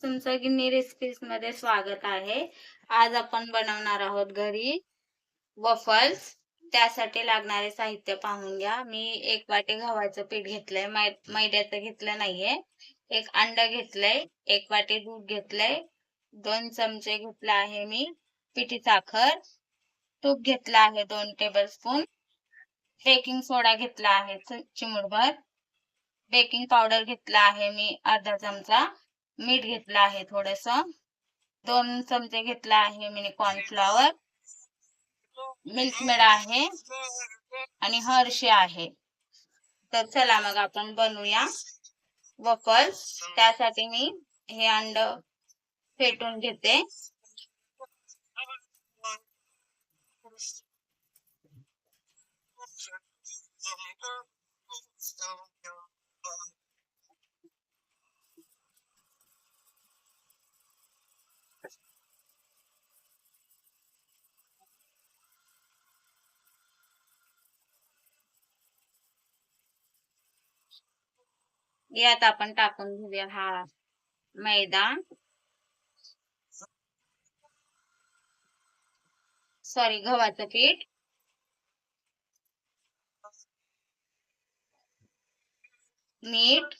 तुमचं गिन्नी रेसिपीज मध्ये स्वागत आहे. आज आपण बनवणार आहोत घरी वफल्स. त्यासाठी लागणारे साहित्य पाहून घ्या. मी 1 वाटी गव्हाचं पीठ घेतलंय, मैद्याचं घेतलं नाहीये. 1 अंड घेतलंय, 1 वाटी दूध घेतलंय, 2 चमचे घेतला आहे मी पिठी साखर, तूप घेतलं आहे 2 टेबलस्पून, बेकिंग सोडा घेतला आहे चिमूटभर, बेकिंग पावडर घेतला आहे मी अर्धा चमचा, मीठ घेतलं आहे थोडंसं, 2 चमचे घेतला आहे मी कॉर्नफ्लॉवर, मिल्क मेड आहे आणि हर्षी आहे. तर चला मग आपण बनवूया वफल्स. त्यासाठी मी हे अंड फेटून घेते. यात आपण टाकून घेऊया हा मैदा, गव्हाचं पीठ, मीठ,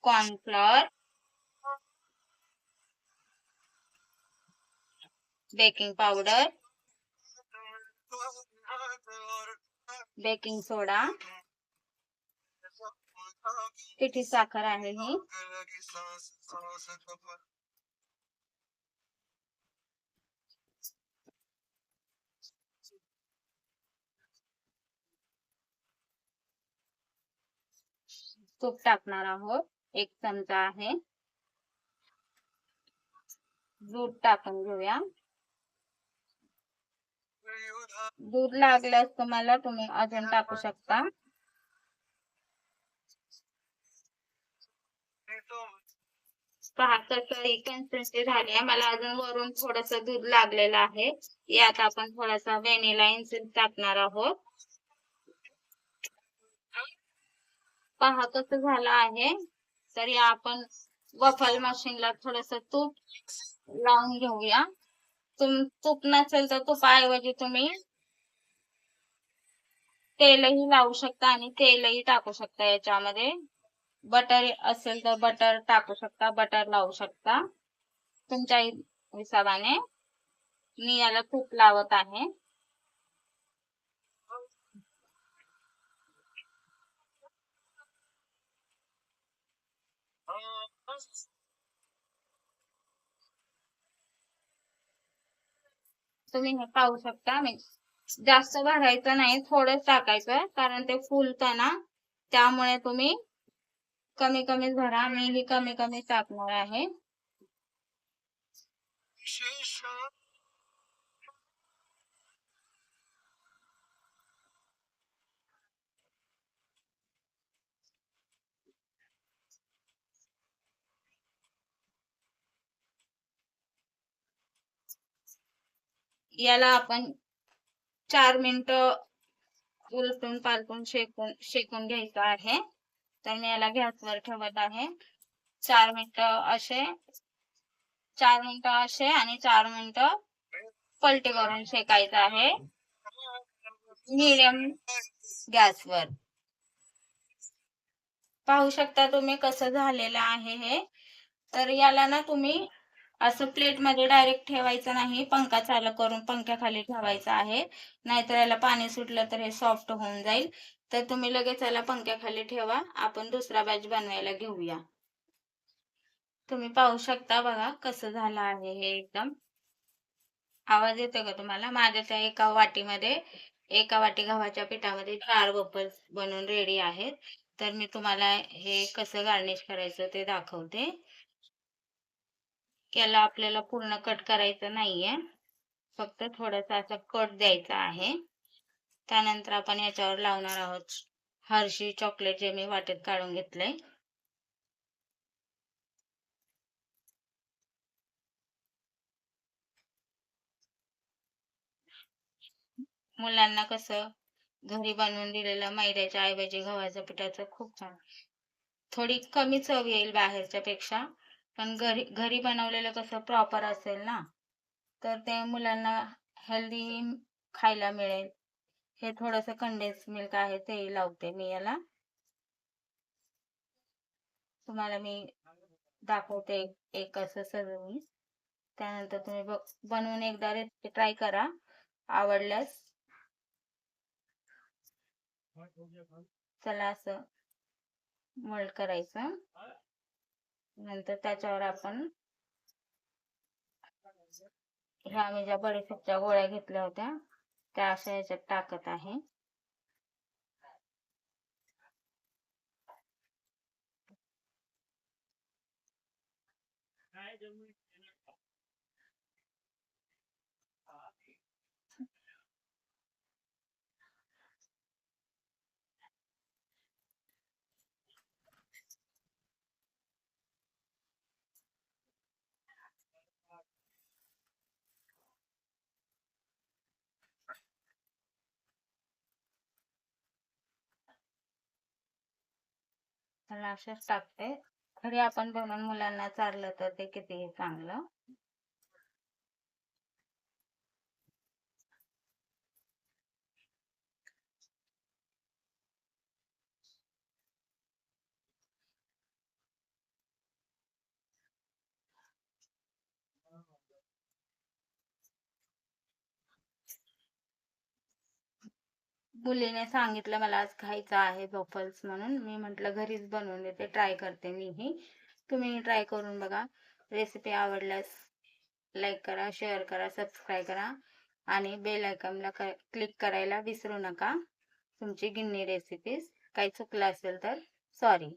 कॉर्नफ्लॉवर, बेकिंग पावडर, बेकिंग सोडा, पिठी साखर आहे ही, तूप टाकणार आहोत 1 चमचा आहे, दूध टाकून घेऊया. दूध लागल्यास तुम्हाला तुम्ही अजून टाकू शकता. पहा तसं कन्सिस्टन्सी झाली आहे. मला अजून वरून थोडस दूध लागलेलं आहे. यात आपण थोडासा व्हॅनिला एसेन्स टाकणार आहोत. पहा कसं झालं आहे. तर या आपण वफल मशीनला थोडस तूप लावून घेऊया. तूप नसेल तर तुपाऐवजी तुम्ही तेलही लावू शकता आणि तेलही टाकू शकता याच्यामध्ये. बटर असेल तर बटर टाकू शकता, बटर लावू शकता तुमच्या हिशोबाने. मी याला तूप लावत आहे. तुम्ही हे पाहू शकता. मी जास्त भरायचं नाही, थोडंच टाकायचं कारण ते फुलतं ना, त्यामुळे तुम्ही कमी कमी भरा. मीही कमी कमी टाकणार आहे. याला आपण 4 मिनिटं उलटून पालटून शेकून घ्यायचं आहे. तर मी याला गॅसवर ठेवत आहे. 4 मिनिटं असे आणि 4 मिनिटं पलटी करून शेकायचं आहे मीडियम गॅसवर. पाहू शकता तुम्ही कसं झालेलं आहे हे. तर याला ना तुम्ही असं प्लेट मध्ये डायरेक्ट ठेवायचं नाही, पंखा चालू करून पंख्याखाली ठेवायचं आहे, नाहीतर याला पाणी सुटलं तर हे सॉफ्ट होऊन जाईल. तर तुम्ही लगेच याला पंख्याखाली ठेवा. आपण दुसरा बॅच बनवायला घेऊया. तुम्ही पाहू शकता बघा कसं झालं आहे हे. एकदम आवाज येतो का तुम्हाला? माझ्या त्या एका वाटी गव्हाच्या पिठामध्ये 4 वफल्स बनवून रेडी आहेत. तर मी तुम्हाला हे कसं गार्निश करायचं ते दाखवते. याला आपल्याला पूर्ण कट करायचं नाहीये, फक्त थोडासा असा कट द्यायचा आहे. त्यानंतर आपण याच्यावर लावणार आहोत हर्षी चॉकलेट, जे मी वाटीत काढून घेतलंय. मुलांना कसं घरी बनवून दिलेलं मैद्याच्या ऐवजी गव्हाच्या पिठाचं खूप छान थोडी कमी चव येईल बाहेरच्या पेक्षा. पण घरी घरी बनवलेलं कसं प्रॉपर असेल ना, तर ते मुलांना हेल्दी खायला मिळेल. हे थोडंसं कंडेन्स मिल्क आहे ते लावते मी याला. तुम्हाला मी दाखवते एक असं सजवून. त्यानंतर तुम्ही बनवून एकदा रेसिपी ट्राय करा. आवडल्यास चला असं मोल्ड करायचं. नंतर त्याच्यावर आपण ह्या मी ज्या बडीशेपच्या गोळ्या घेतल्या होत्या त्या अशा याच्यात टाकत आहे. त्याला अशाच टाकते. घरी आपण बनवून मुलांना चारलं तर ते कितीही चांगलं. मुलीने सांगितलं मला आज खायचं आहे वॉफल्स म्हणून. मी म्हटलं घरीच बनवून देते, ट्राय करते मीही. तुम्ही ट्राय करून बघा. रेसिपी आवडल्यास लाईक करा, शेअर करा, सबस्क्राईब करा आणि बेल आयकॉनला क्लिक करायला विसरू नका. तुमची गिन्नी रेसिपीज काही चुकलं असेल तर सॉरी.